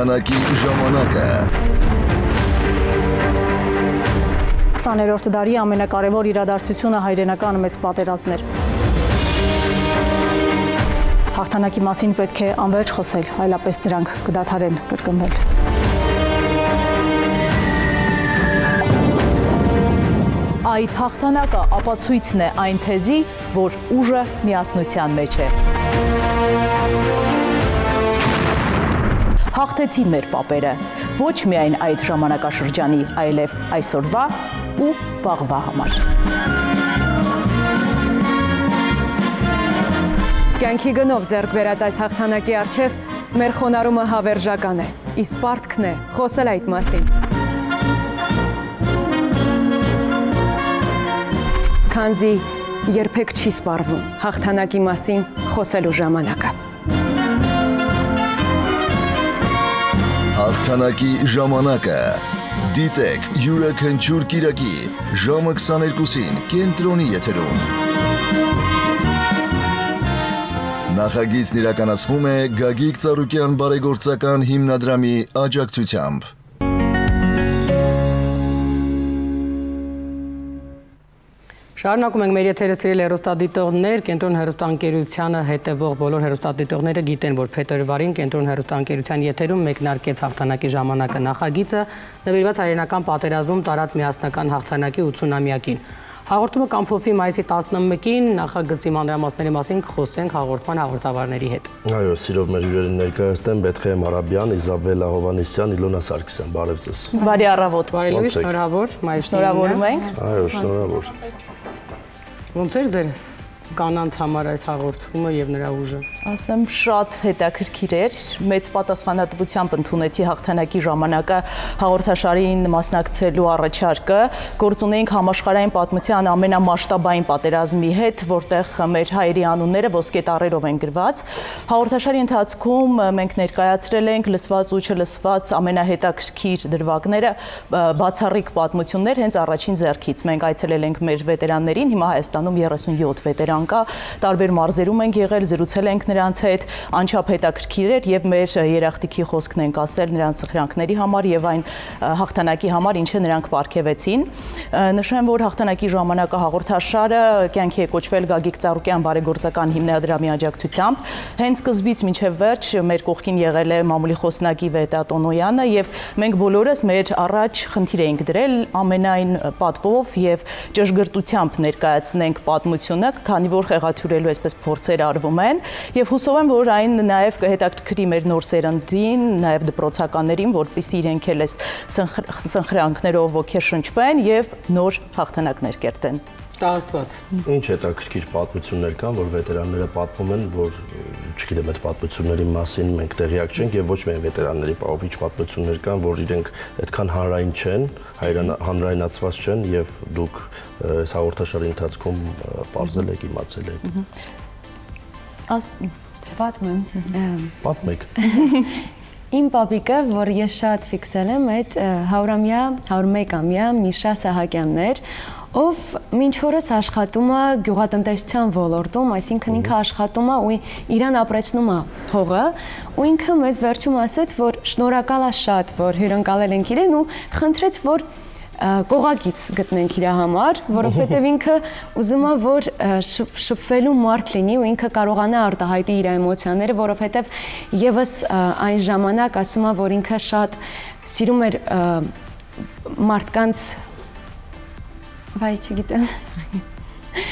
Հաղթանակի ժամանակը 20-րդ դարի ամենակարևոր իրադարձությունը հայրենական մեծ պատերազմն էր։ Հաղթանակի մասին պետք է անվերջ խոսել, այլապես դրանք կդադարեն կրկնվել։ Այդ հաղթանակը ապացույցն է այն թեզի, որ ուժը միասնության մեջ է։ Հաղթեցին մեր պապերը, ոչ միայն այդ ժամանակաշրջանի, այլև այսօրվա ու վաղվա համար։ Կյանքի գնով ձեռք բերած այս հաղթանակի առջև մեր խոնարհումը հավերժական է, իսկ պարտքն է խոսել այդ մասին։ Քանզի երբեք չի սպառվում հաղթանակի մասին խոսելու ժամանակը։ Հաղթանակի ժամանակը դիտեք յուրաքանչյուր կիրակի ժամը 22-ին կենտրոնի եթերում։ Նախագիծն իրականացվում է Գագիկ Ծառուկյան բարեգործական հիմնադրամի աջակցությամբ։ Շարունակում ենք մեր եթերը սիրելի հեռուստադիտողներ, Կենտրոն հեռուստաընկերությանը հետևող բոլոր հեռուստադիտողները գիտեն, որ փետրվարին Կենտրոն հեռուստաընկերության եթերում մեկնարկեց հաղթանակի ժամանակը նախագիծը, նվիրված հայրենական պատերազմում տարած միասնական հաղթանակի 80-ամյակին։ Հաղորդումը կամփոփվի մայիսի 11-ին, նախագծի մանրամասների մասին կխոսենք հաղորդման հաղորդավարների հետ։ Այո, սիրով մեր հյուրերին ներկայացնեմ Բեթխեհեմ Արաբյան, Իզաբելլա Հովհաննիսյան, Իլոնա Սարգսյան, բարև ձեզ։ Բարի առավոտ։ Բարի լույս, շնորհավոր, շնորհավորում ենք։ Այո, շնորհավոր։ Ոնց էր ձեր կանանց համար այս հաղորդումը եւ նրա ուժը։ Ասեմ շատ հետաքրքիր էր, մեծ պատասխանատվությամբ ընդունեցի հաղթանակի ժամանակը հաղորդաշարին մասնակցելու առաջարկը, գործ ունեինք համաշխարհային պատմության ամենամասշտաբային պատերազմի հետ, որտեղ մեր հայերի անունները ոսկե տառերով են գրված։ Հաղորդաշարի ընթացքում մենք ներկայացրել ենք լսված ու չլսված ամենահետաքրքիր դրվագները, բացառիկ պատմություններ հենց առաջին ձեռքից։ Մենք այցելել ենք մեր վետերաններին, հիմա Հայաստանում 37 վետերան կա, տարբեր մարզերում ենք եղել, զրուցել ենք նրանց հետ, անչափ հետաքրքիր էր եւ մեր երախտիկի խոսքն ենք ասել նրանց սխրանքների համար եւ այն հաղթանակի համար, ինչը նրանք պարգևեցին։ Նշեմ, որ հաղթանակի ժամանակը հաղորդաշարը կյանքի է կոչվել Գագիկ Ծառուկյան բարեգործական հիմնադրամի աջակցությամբ։ Հենց սկզբից մինչև վերջ մեր կողքին եղել է մամուլի խոսնակի Վետա Տոնոյանը եւ մենք բոլորս մեր առաջ խնդիր էինք դրել ամենայն պատվով եւ ճշգրտությամբ ներկայացնենք պատմությունը, քանի որ խեղաթյուրելու այսպես փորձեր արվում են եւ հուսով եմ, որ այն նաեւ կհետաքրքրի մեր նոր սերնդին, նաեւ դպրոցականներին, որպեսզի իրենք էլ այս սխրանքներով ոգեշնչվեն եւ նոր հաղթանակներ կերտեն։ Տաղստված։ Ինչ հետաքրքիր պատմություններ կան, որ վետերանները պատմում են, որ չգիտեմ այդ պատմությունների մասին մենք տեղյակ չենք եւ ոչ միայն վետերանների պահով ինչ պատմություններ կան, որ իրենք այդքան հանրային չեն, հանրայնացված չեն եւ դուք այս հաղորդաշարի ընթացքում բարձել եք, իմացել եք։ Պատմեք։ Իմ պապիկը, որ ես շատ ֆիքսել եմ, այդ 101-ամյա Միշա Սահակյանն էր, ով մինչ օրս աշխատում է գյուղատնտեսության ոլորտում, այսինքն ինքը աշխատում է ու իրան ապրեցնում է հողը, ու ինքը մեզ վերջում ասեց, որ շնորհակալ է շատ, որ հյուրընկալել ենք իրեն ու խնդրեց, որ կողակից գտնենք իր համար, որովհետև ինքը ուզում է, որ շփվելու մարդ լինի ու ինքը կարողանա արտահայտի իր էմոցիաները, որովհետև եւս այն ժամանակ ասում է, որ ինքը շատ սիրում էր մարդկանց վայ չգիտեմ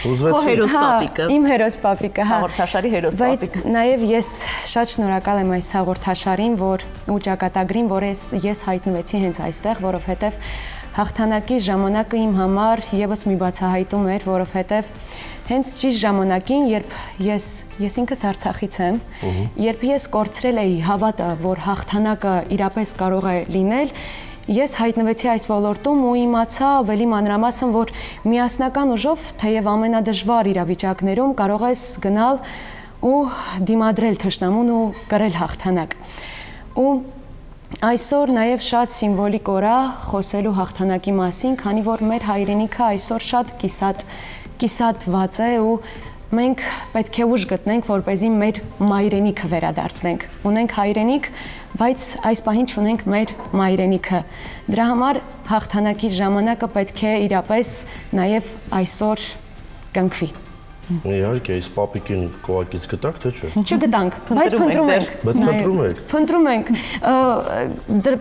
Իմ հերոս պապիկը, հաղորդաշարի հերոս պապիկը։ Բայց նաև ես շատ շնորհակալ եմ այս հաղորդաշարին ու ճակատագրին, որ ես հայտնվեցի հենց այստեղ, որովհետև հաղթանակի ժամանակը իմ համար եւս մի բացահայտում էր, որովհետև հենց ճիշտ ժամանակին, երբ ես ինքս Արցախից եմ, երբ ես կորցրել էի հավատը, որ հաղթանակը իրապես կարող է լինել, ես հայտնվեցի այս ոլորտում ու իմացա ավելի մանրամասն, որ միասնական ուժով, թեև ամենադժվար իրավիճակներում կարող ես գնալ ու դիմադրել թշնամուն ու կրել հաղթանակ։ Ու այսօր նաև շատ սիմվոլիկ օր է խոսելու հաղթանակի մասին, քանի որ մեր հայրենիքը այսօր շատ կիսատված է ու մենք պետք է ուժ գտնենք, որպեսզի մեր մայրենիքը վերադարձնենք։ Ունենք հայրենիք, բայց այս պահին չունենք մեր մայրենիքը։ Դրա համար հաղթանակի ժամանակը պետք է իրապես նաև այսօր կնքվի։ Իհարկե, իսկ պապիկին կողակից գտաք, թե չէ։ Չգտանք, բայց փնտրում ենք։ Բայց փնտրում եք։ Փնտրում ենք։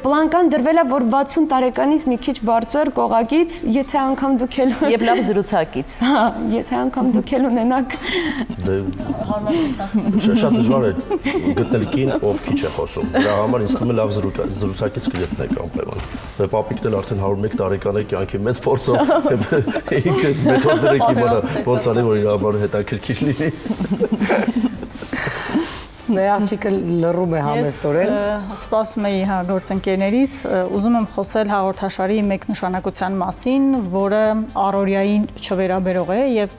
Պլանկան դրվել է, որ 60 տարեկանից մի քիչ բարձր կողակից, եթե անգամ դուք էլ Եվ լավ զրուցակից։ Հա, եթե անգամ դուք էլ ունենաք Շատ դժվար է գտնել կին, ով քիչ է խոսում։ Դրա համար ինձ թվում է լավ զրուցակից կգտնեք անպայման։ Դե պապիկն էլ արդեն 101 տարեկան է, կյանքի մեծ փորձով, ինքը մեթոդներ է իմանա, ոնց անել, որ իր համար հետաքրքիր լինի։ Նրա աղջիկը լռում է համեստորեն։ Ես սպասում էի գործընկերներից, ուզում եմ խոսել հաղորդաշարի մեկ նշանակության մասին, որը առօրյային չվերաբերող է եւ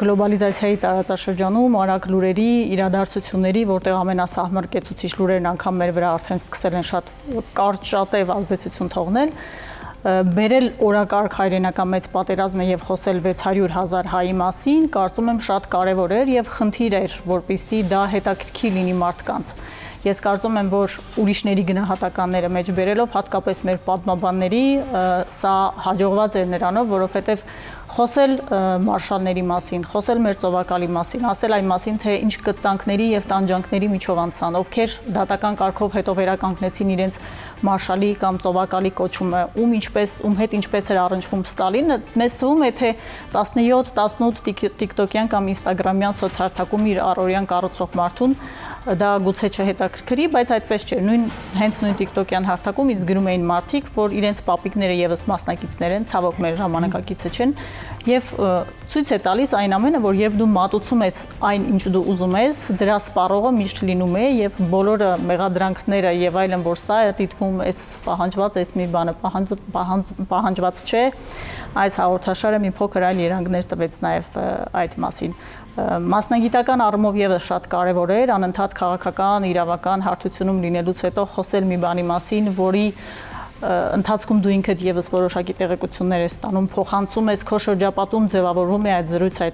գլոբալիզացիայի տարածաշրջանում արագ լուրերի, իրադարձությունների, որտեղ ամենասահմռկեցուցիչ լուրերն անգամ մեր վրա արդեն սկսել են շատ կարճ շատև ազդեցություն թողնել, բերել օրակարգ հայրենական մեծ պատերազմը եւ խոսել 600,000 հայի մասին, կարծում եմ շատ կարեւոր էր եւ խնդիր էր, որպեսզի դա հետաքրքիր լինի մարդկանց։ Ես կարծում եմ, որ ուրիշների գնահատականները մեջ բերելով, հատկապես մեր պատմաբանների, սա հաջողված էր նրանով, որովհետեւ խոսել մարշալների մասին, խոսել մեր ծովակալի մասին, ասել այն մասին, թե ինչ կտանքների եւ տանջանքների միջով անցան, ովքեր դատական կարգով հետո վերականգնեցին իրենց մարշալի կամ ծովակալի կոչումը, ում հետ ինչպես էր առնչվում Ստալինը, մեզ թվում է, թե 17-18 տիկտոկյան կամ ինստագրամյան սոցհարթակում իր առօրյան կառուցող մարդուն դա գուցե չհետաքրքրի, բայց այդպես չէ, հենց նույն տիկտոկյան հարթակում ինձ գրում էին մարդիկ, որ իրենց պապիկները եւս մասնակիցներ են, ցավոք մեր ժամանակակիցը չեն, եւ ցույց է տալիս այն ամենը, որ երբ դու մատուցում ես այն, ինչ դու ուզում ես, դրա սպառողը միշտ լինում է եւ բոլորը մեղադրանքները եւ այլն, որ սա է դիտվում, էս պահանջված, էս մի բանը պահանջված չէ, այս հաղորդաշարը մի փոքր այլ երանգներ տվեց նաեւ այդ մասին։ Մասնագիտական առումով եւս շատ կարեւոր էր անընդհատ քաղաքական, իրավական հարթությունում լինելուց հետո խոսել մի բանի մասին, որի ընթացքում դու ինքդ եւս որոշակի տեղեկություններ ես ստանում, փոխանցում ես քո շրջապատում, ձևավորվում է այդ զրույցը,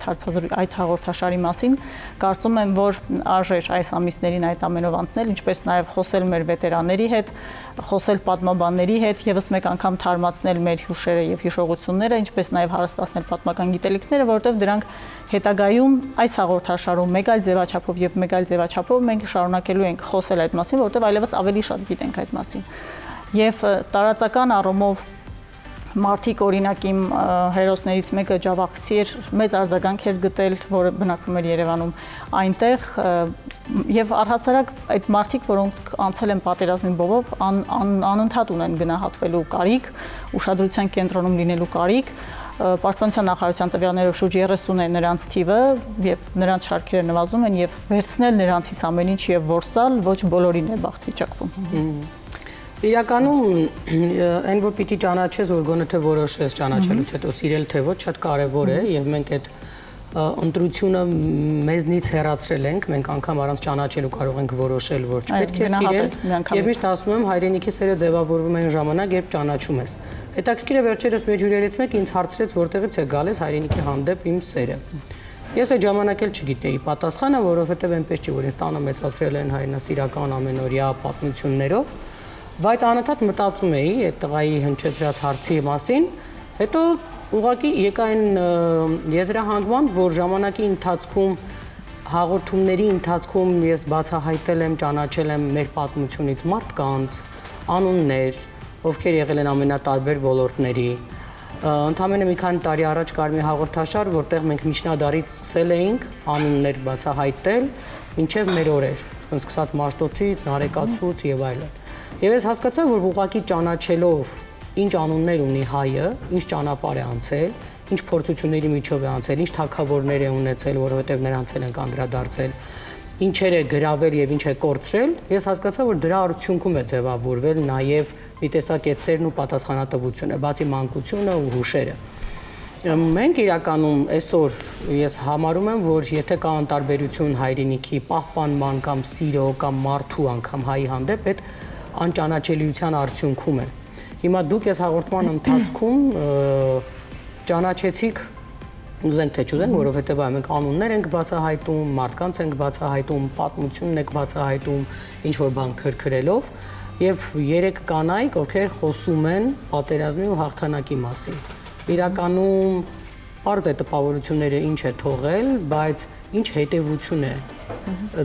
այդ հաղորդաշարի մասին, կարծում եմ, որ արժեր այս ամիսներին այդ ամենով անցնել, ինչպես նաեւ խոսել մեր վետերանների հետ, խոսել պատմաբանների հետ, եւս մեկ անգամ թարմացնել մեր հուշերը եւ հիշողությունները, ինչպես նաեւ հարստացնել պատմական գիտելիքները, որովհետեւ դրանք հետագայում այս հաղորդաշարում մեկ այլ ձևաչափով եւ մեկ այլ ձևաչափով մենք շարունակելու ենք խոսել այդ մասին, որովհետեւ այլևս ավելի շատ գիտենք այդ մասին։ Եվ տարածական առումով մարդիկ օրինակ իմ հերոսներից մեկը ջավախցի էր, մեծ արձագանք էր գտել, որը բնակվում էր Երևանում այնտեղ եւ առհասարակ այդ մարդիկ, որոնք անցել են պատերազմի բովով, անընդհատ ունեն գնահատվելու կարիք, ուշադրության կենտրոնում լինելու կարիք, Պաշտպանության նախարարության տվյալներով շուրջ 30 է նրանց թիվը եւ նրանց շարքերը նվազում են եւ վերցնել նրանցից ամեն ինչ եւ որսալ ոչ բոլորին է բախտ վիճակվում։ Իրականում այն որ պիտի ճանաչես, որ գոնե թե որոշես ճանաչելուց հետո սիրել թե ոչ, շատ կարևոր է եւ մենք այդ ընտրությունը մեզնից հեռացրել ենք, մենք անգամ առանց ճանաչելու կարող ենք որոշել, որ չպետք է սիրել, եւ ես ասում եմ, հայրենիքի սերը ձևավորվում է այն ժամանակ, երբ ճանաչում ես։ Հետաքրքիր է վերջերս մեր հյուրերից մեկը ինձ հարցրեց, որտեղից է գալիս հայրենիքի հանդեպ իմ սերը։ Ես այդ ժամանակ էլ չգիտեի պատասխանը, որովհետեւ այնպես չի, որ ինձ տանը մեծացրել են հայրենասիրական ամենօրյա պատմություններով, բայց անընդհատ մտածում էի այդ տղայի հնչեցրած հարցի մասին, հետո ուղղակի եկա այն եզրահանգման, որ ժամանակի ընթացքում հաղորդումների ընթացքում ես բացահայտել եմ, ճանաչել եմ մեր պատմությունից մարդկանց, անուններ, ովքեր եղել են ամենատարբեր ոլորտների։ Ընդամենը մի քանի տարի առաջ կար մի հաղորդաշար, որտեղ մենք միջնադարից սկսել էինք անուններ բացահայտել, մինչև մեր օրեր, սկսած Մաշտոցից, Նարեկացուց եւ այլն։ Եվ ես հասկացա, որ ուղղակի ճանաչելով ինչ անուններ ունի հայը, ինչ ճանապարհ է անցել, ինչ փորձությունների միջով է անցել, ինչ թագավորներ է ունեցել, որովհետև նրանց են անդրադարձել, ինչեր է գրավել եւ ինչ է կորցրել, ես հասկացա, որ դրա արդյունքում է ձևավորվել նաեւ մի տեսակ այդ սերն ու պատասխանատվությունը, բացի մանկությունը ու հուշերը։ Մենք իրականում այսօր ես համարում եմ, որ եթե կա անտարբերություն հայրենիքի պահպանման կամ սիրո կամ մարդու անգամ հայի հանդեպ, այդ անճանաչելիության արդյունքում է։ Հիմա դուք այս հաղորդման ընթացքում ճանաչեցիք ուզենք թե չուզենք, որովհետև մենք անուններ ենք բացահայտում, մարդկանց ենք բացահայտում, պատմությունն ենք բացահայտում, ինչ որ բան քրքրելով, եւ 3 կանայք, ովքեր խոսում են պատերազմի ու հաղթանակի մասին։ Իրականում պարզ է տպավորությունները ինչ է թողել, բայց ինչ հետևություն է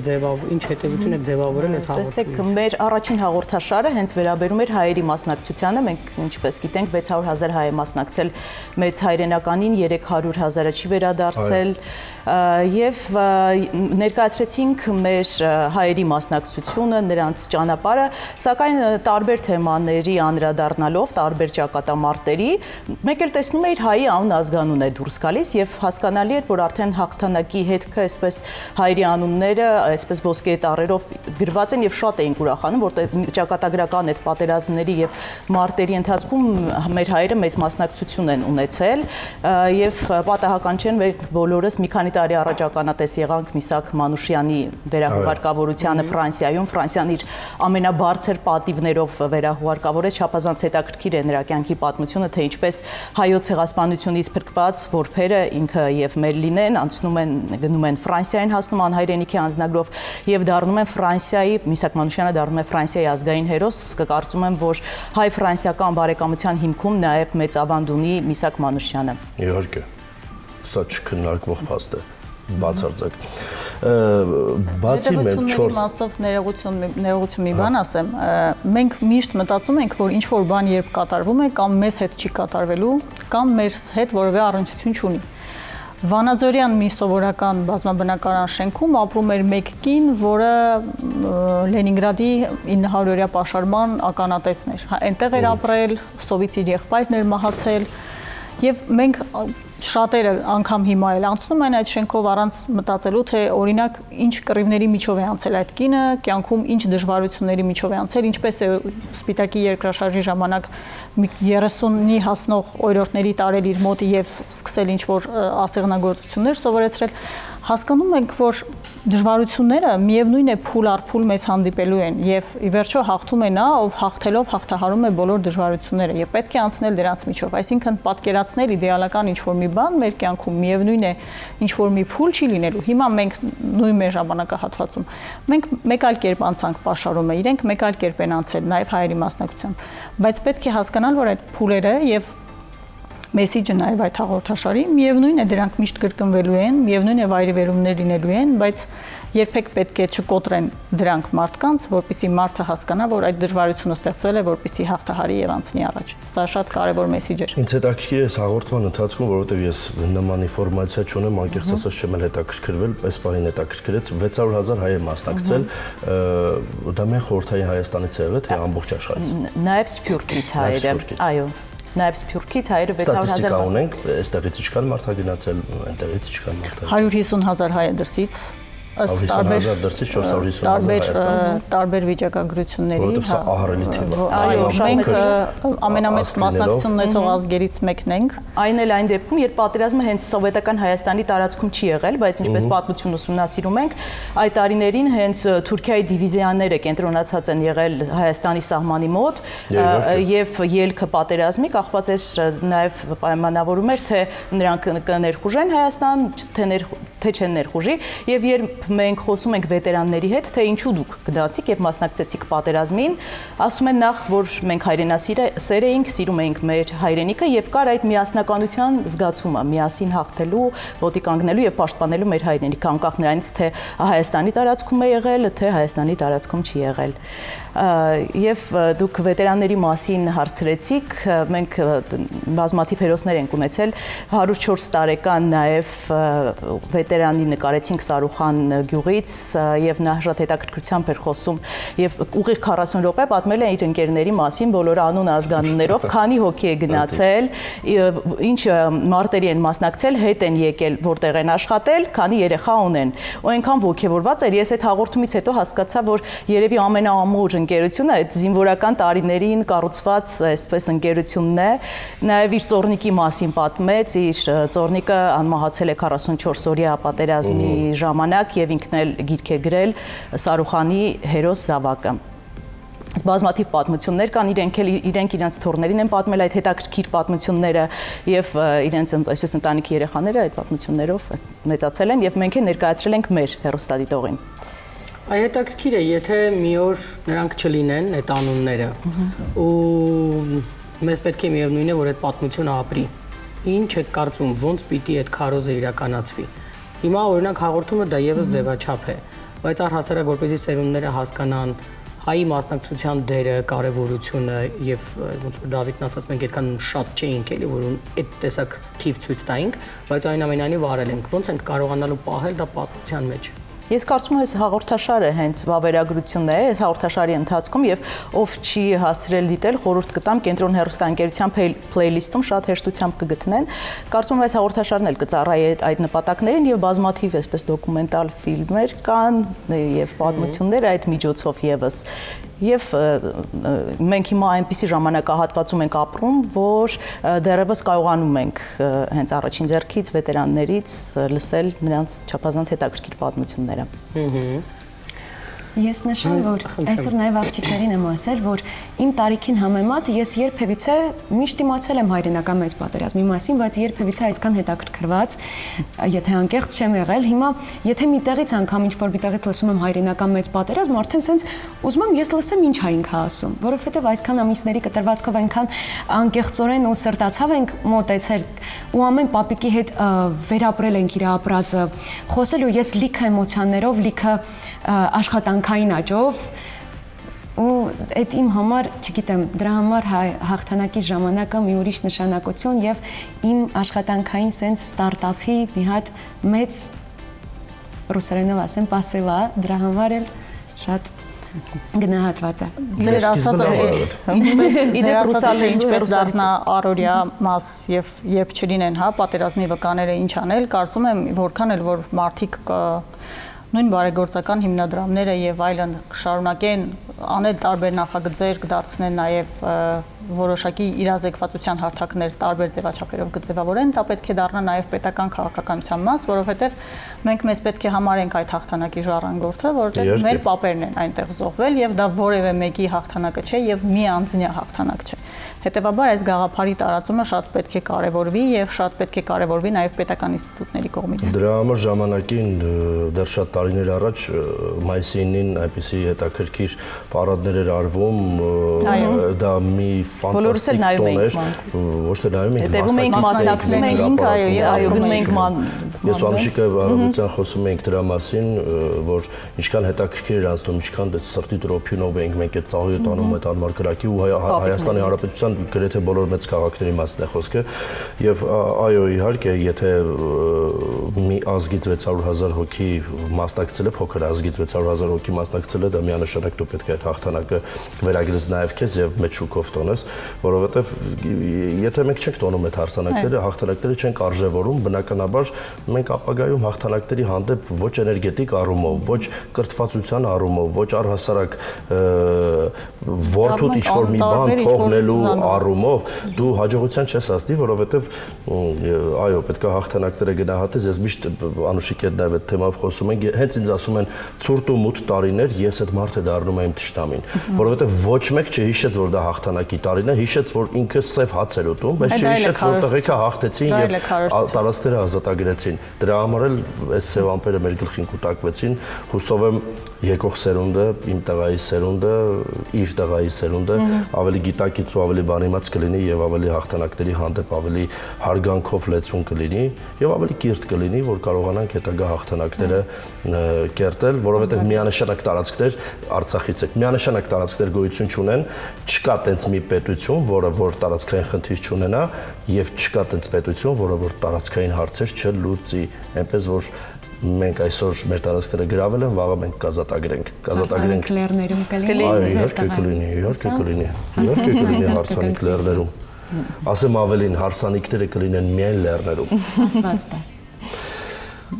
ձևավորել այս հաղորդումից։ Տեսեք, մեր առաջին հաղորդաշարը հենց վերաբերում էր հայերի մասնակցությանը, մենք ինչպես գիտենք 600,000 հայ է մասնակցել մեծ հայրենականին, 300,000-ը չի վերադարձել եւ ներկայացրեցինք մեր հայերի մասնակցությունը, նրանց ճանապարհը, սակայն տարբեր թեմաների անդրադառնալով, տարբեր ճակատամարտերի, մեկ էլ տեսնում էիր հայի անուն ազգանուն է դուրս գալիս եւ հասկանալի էր, որ արդեն հաղթանակի հետքը այսպես հայերի անունները այսպես ոսկե տառերով գրված են եւ շատ էինք ուրախանում, որտեղ ճակատագրական այդ պատերազմների եւ մարտերի ընթացքում մեր հայերը մեծ մասնակցություն են ունեցել եւ պատահական չէ, մենք բոլորս մի քանի տարի առաջ ականատես եղանք Միսակ Մանուշյանի վերահուղարկավորությանը Ֆրանսիայում, Ֆրանսիան իր ամենաբարձր պատիվներով վերահուղարկավորեց, չափազանց հետաքրքիր է նրա կյանքի պատմությունը, թե ինչպես հայոց ցեղասպանությունից փրկված որբերը ինքը եւ Մերլինեն անցնում են գնում են Ֆրանսիային, հասնում անհայրենիքի անձնագրով եւ դառնում են Ֆրանսիայի, Միսակ Մանուշյանը դառնում է Ֆրանսիայի ազգային հերոս, կարծում եմ, որ հայ-ֆրանսիական բարեկամության հիմքում նաեւ մեծ ավանդ ունի Միսակ Մանուշյանը։ Իհարկե, սա չքննարկվող փաստ է, բացարձակ։ Բացի մեր 4 մասով ներողություն մի բան ասեմ, մենք միշտ մտածում ենք, որ ինչ որ բան երբ կատարվում է, կամ մեզ հետ չի կատարվելու, կամ մեր հետ որևէ առնչություն չունի։ Վանաձորյան մի սովորական բազմաբնակարան շենքում ապրում էր մեկ կին, որը Լենինգրադի 900-օրյա պաշարման ականատեսն էր։ Այնտեղ էր ապրել, սովից իր եղբայրն էր մահացել, եւ մենք շատերը անգամ հիմա էլ անցնում են այդ շենքով առանց մտածելու, թե օրինակ ինչ կռիվների միջով է անցել այդ կինը, կյանքում ինչ դժվարությունների միջով է անցել, ինչպես է Սպիտակի երկրաշարժի ժամանակ 30-ի հասնող օրիորդների տարել իր մոտ եւ սկսել ինչ որ ասեղնագործություններ սովորեցրել, հասկանում ենք, որ դժվարությունները միևնույն է փուլ առ փուլ մեզ հանդիպելու են եւ ի վերջո հաղթում է նա, ով հաղթելով հաղթահարում է բոլոր դժվարությունները եւ պետք է անցնել դրանց միջով, այսինքն պատկերացնել իդեալական ինչ-որ մի բան մեր կյանքում միևնույն է ինչ-որ մի փուլ չի լինելու։ Հիմա մենք նույն մեր ժամանակահատվածում մենք մեկ այլ կերպ անցանք պաշարումը, իրենք մեկ այլ կերպ են անցել նաեւ հայերի մասնակցությամբ, բայց պետք է հասկանալ, որ այդ փուլերը եւ մեսիջը նաև այդ հաղորդաշարի միևնույն է դրանք միշտ կրկնվելու են, միևնույն է վայրիվերումներ լինելու են, բայց երբեք պետք է չկոտրեն դրանք մարդկանց, որպեսզի մարդը հասկանա, որ այդ դժվարությունը ստեղծվել է, որպեսզի հաղթահարի եւ անցնի առաջ։ Սա շատ կարեւոր մեսիջ է։ Ինձ հետաքրքիր է հաղորդման ընթացքում, որովհետեւ ես նման ինֆորմացիա չունեմ, անկեղծ ասած չեմ հետաքրքրվել, պես պահին հետաքրքրեց 600,000 հայ է մասնակցել, դա մեր խորհրդային Հայաստանից է եղել, թե ամբողջ աշխարհից։ Նաև Սփյուռքից հայերը, այո։ Նաև Սփյուռքից հայերը 600,000 ունենք, այստեղից ինչքան մարդ է գնացել, այնտեղից ինչքան մարդ է։ 150,000 հայ է դրսից, ըստ տարբեր վիճակագրությունների, որովհետև սա ահռելի թիվ է։ Այո, մենք ամենամեծ մասնակցություն ունեցող ազգերից մեկն ենք։ Այն էլ այն դեպքում, երբ պատերազմը հենց սովետական Հայաստանի տարածքում չի եղել, բայց ինչպես պատմություն ուսումնասիրում ենք, այդ տարիներին հենց Թուրքիայի դիվիզիաները կենտրոնացած են եղել Հայաստանի սահմանի մոտ եւ ելքը պատերազմի կախված էր նաեւ պայմանավորում էր, թե նրանք կներխուժեն Հայաստան, թե չեն ներխուժի եւ երբ մենք խոսում ենք վետերանների հետ, թե ինչու դուք գնացիք եւ մասնակցեցիք պատերազմին, ասում են նախ, որ մենք հայրենասեր էինք, սիրում էինք մեր հայրենիքը եւ կար այդ միասնականության զգացումը, միասին հաղթելու, ոտի կանգնելու եւ պաշտպանելու մեր հայրենիքը, անկախ նրանից, թե Հայաստանի տարածքում է եղել, թե Հայաստանի տարածքում չի եղել։ Եվ դուք վետերանների մասին հարցրեցիք, մենք բազմաթիվ հերոսներ ենք ունեցել, 104 տարեկան նաև վետերանի նկարեցինք Սարուխան գյուղից եւ նա շատ հետաքրքրությամբ էր խոսում եւ ուղիղ 40 րոպե պատմել է իր ընկերների մասին, բոլորը անուն ազգանուններով, քանի հոգի է գնացել, ինչ մարտերի են մասնակցել, հետ են եկել, որտեղ են աշխատել, քանի երեխա ունեն։ Ու այնքան ոգևորված էր, ես այդ հաղորդումից հետո հասկացա, որ երևի ամենաամուր ընկերությունը այդ զինվորական տարիներին կառուցված այսպես ընկերությունն է, նաև իր ծորնիկի մասին պատմեց, իր ծորնիկը անմահացել է 44-օրյա պատերազմի ժամանակ եւ ինքն էլ գիրք է գրել Սարուխանի հերոս զավակը։ բազմաթիվ պատմություններ կան, իրենք իրենց թորներին են պատմել այդ հետաքրքիր պատմությունները եւ իրենց այսպես ընտանիքի երեխաները այդ պատմություններով մեծացել են եւ մենք էլ ներկայացրել ենք մեր հեռուստադիտողին։ Այ հետաքրքիր է, եթե մի օր նրանք չլինեն այդ անունները ու մեզ պետք է միևնույն է, որ այդ պատմությունը ապրի։ Ինչ եք կարծում, ոնց պիտի այդ քարոզը իրականացվի։ Հիմա օրինակ հաղորդումը դա եւս ձևաչափ է, բայց առհասարակ որպեսզի սերունդները հասկանան հայի մասնակցության դերը, կարևորությունը եւ ոնց որ Դավիթն ասաց, մենք այդքան շատ չէինք էլի, որ այդ տեսակ թիվ ցույց տայինք, բայց այնուամենայնիվ արել ենք։ Ոնց ենք կարողանալու պահել դա պատմության մեջ։ Ես կարծում եմ, այս հաղորդաշարը հենց վավերագրությունն է, այս հաղորդաշարի ընթացքում եւ ով չի հասցրել դիտել, խորհուրդ կտամ Կենտրոն հեռուստաընկերության փլեյլիստում շատ հեշտությամբ կգտնեն։ Կարծում եմ, այս հաղորդաշարն էլ կծառայի այդ նպատակներին եւ բազմաթիվ այսպես դոկումենտալ ֆիլմեր կան եւ պատմություններ այդ միջոցով եւս։ Եվ մենք հիմա այնպիսի ժամանակահատվածում ենք ապրում, որ դեռևս կարողանում ենք հենց առաջին ձեռքից վետերաններից լսել նրանց չափազանց հետաքրքիր պատմությունները։ Ես նշեմ, որ այսօր նաև աղջիկներին եմ ասել, որ իմ տարիքին համեմատ ես երբևիցե միշտ իմացել եմ հայրենական մեծ պատերազմի մասին, բայց երբևիցե այսքան հետաքրքրված, եթե անկեղծ չեմ եղել, հիմա եթե միտեղից անգամ ինչ-որ միտեղից լսում եմ հայրենական մեծ պատերազմ, արդեն սենց ուզում եմ ես լսեմ ինչ ա ինքը ասում, որովհետև այսքան ամիսների կտրվածքով այնքան անկեղծորեն ու սրտացավ ենք մոտեցել ու ամեն պապիկի հետ վերապրել ենք իր ապրածը, խոսել ու ես լիքը էմոցիաներով, լիքը աշխատանքային աճով ու այդ իմ համար, չգիտեմ, դրա համար հաղթանակի ժամանակը մի ուրիշ նշանակություն եւ իմ աշխատանքային սենց ստարտափի մի հատ մեծ ռուսերենով ասեմ պասելա, դրա համար էլ շատ գնահատված է։ Ձեր ասածը իդեպ ռուսալը ինչպես դառնա առօրյա մաս եւ երբ չլինեն, հա, պատերազմի վկաները ինչ անել, կարծում եմ, որքան էլ որ մարդիկ նույն բարեգործական հիմնադրամները եւ այլն կշարունակեն անել տարբեր նախագծեր, կդարձնեն նաեւ որոշակի իրազեկվածության հարթակներ տարբեր ձևաչափերով կձևավորեն, դա պետք է դառնա նաեւ պետական քաղաքականության մաս, որովհետեւ մենք մեզ պետք է համարենք այդ հաղթանակի ժառանգորդը, որովհետեւ մեր պապերն են այնտեղ զոհվել եւ դա որևէ մեկի հաղթանակը չէ եւ մի անձնյա հաղթանակ չէ։ Հետևաբար այս գաղափարի տարածումը շատ պետք է կարևորվի եւ շատ պետք է կարևորվի նաեւ պետական ինստիտուտների կողմից։ Դրա համար ժամանակին դեռ շատ տարիներ առաջ մայիսի 9-ին այնպիսի հետաքրքիր պարադներ էր արվում, դա մի ֆանտաստիկ տոն էր, ոչ թե նայում էինք, մասնակցում էինք, այո, գնում էինք Ես ու Ամիշիկը առավոտյան խոսում էինք դրա մասին, որ ինչքան հետաքրքիր էր անցնում, ինչքան սրտի տրոփյունով էինք մենք այդ ծաղիկը տանում այդ անմար կրակի ու Հայաստանի Հանրապետության գրեթե բոլոր մեծ քաղաքների մասն է խոսքը եւ այո իհարկե եթե մի ազգից 600,000 հոգի մասնակցել է, փոքր ազգից 600,000 հոգի մասնակցել է, դա միանշանակ դու պետք է այդ հաղթանակը վերագրես նաեւ քեզ եւ մեծ շուկով տոնես, որովհետեւ եթե մենք չենք տոնում այդ հարսանաքները, հաղթանակները չենք արժևորում, բնականաբար մենք ապագայում հաղթանակների հանդեպ ոչ էներգետիկ առումով, ոչ կրթվածության առումով, ոչ առհասարակ որդուդ ինչ-որ մի բան թողնելու առումով դու հաջողության չես հասնի, որովհետև այո, պետք է հաղթանակները գնահատես, ես միշտ Անուշիկի հետ նաև այդ թեմայով խոսում ենք, հենց ինձ ասում են ցուրտ ու մութ տարիներ, ես այդ մարդը դառնում եմ թշնամին, որովհետև ոչ մեկ չհիշեց, որ դա հաղթանակի տարին է, հիշեց, որ ինքը սև հաց էր ուտում, բայց չհիշեց, որ տղեկը հաղթեցին եւ տարածքները ազատագրեցին։ Դրա համար էլ այս սև ամպերը մեր գլխին կուտակվեցին, հուսով եմ եկող սերունդը, իմ տղայի սերունդը, իր տղայի սերունդը ավելի գիտակից ու ավելի բանիմաց կլինի եւ ավելի հաղթանակների հանդեպ ավելի հարգանքով լեցուն կլինի եւ ավելի կիրթ կլինի, որ կարողանանք հետագա հաղթանակները կերտել, որովհետեւ միանշանակ տարածքներ Արցախից է։ Միանշանակ տարածքներ գոյություն չունեն, չկա տենց մի պետություն, որը որ տարածքային խնդիր չունենա եւ չկա տենց պետություն, որը որ տարածքային հարցեր չլուծի, այնպես որ մենք այսօր մեր տարածքները գրավել են, վաղը մենք կազատագրենք լեռներում կլինի։ Այո, իհարկե կլինի, իհարկե կլինի։ Իհարկե կլինի հարսանիք լեռներում։ Ասեմ ավելին, հարսանիքները կլինեն միայն լեռներում։ Աստված տա։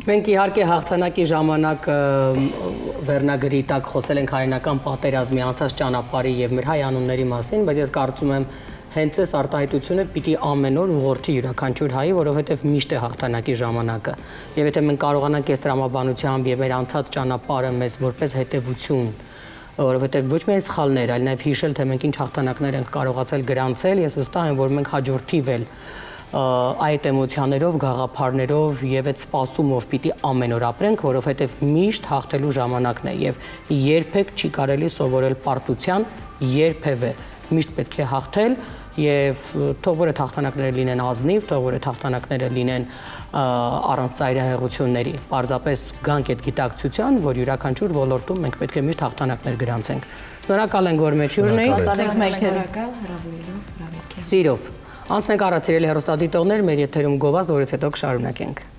Մենք իհարկե հաղթանակի ժամանակ վերնագրի տակ խոսել ենք հայրենական պատերազմի անցած ճանապարհի եւ մեր հայ անունների մասին, բայց ես կարծում եմ հենց այս արտահայտությունը պիտի ամեն օր ուղղորդի յուրաքանչյուր հայի, որովհետև միշտ է հաղթանակի ժամանակը։ Եվ եթե մենք կարողանանք այս տրամաբանությամբ եւ մեր անցած ճանապարհը մեզ որպես հետեւություն որովհետև ոչ միայն սխալներ, այլ նաև հիշել, թե մենք ինչ հաղթանակներ ենք կարողացել գրանցել, ես վստահ եմ, որ մենք հաջորդիվ էլ այդ էմոցիաներով, գաղափարներով եւ այդ սպասումով պիտի ամեն օր ապրենք, որովհետեւ միշտ հաղթելու ժամանակն է եւ երբեք չի կարելի սովորել պարտության, երբևէ միշտ պետք է հաղթել եւ թող որ այդ հաղթանակները լինեն ազնիվ, թող որ այդ հաղթանակները լինեն առանց ծայրահեղությունների, պարզապես գանք այդ գիտակցության, որ յուրաքանչյուր ոլորտում մենք պետք է միշտ հաղթանակներ գրանցենք։ Շնորհակալ ենք, որ մեջ յուրն էիք։ Սիրով։ Անցնենք առած իրելի հեռուստադիտողներ, մեր եթերում գովազդ, որից հետո կշարունակենք։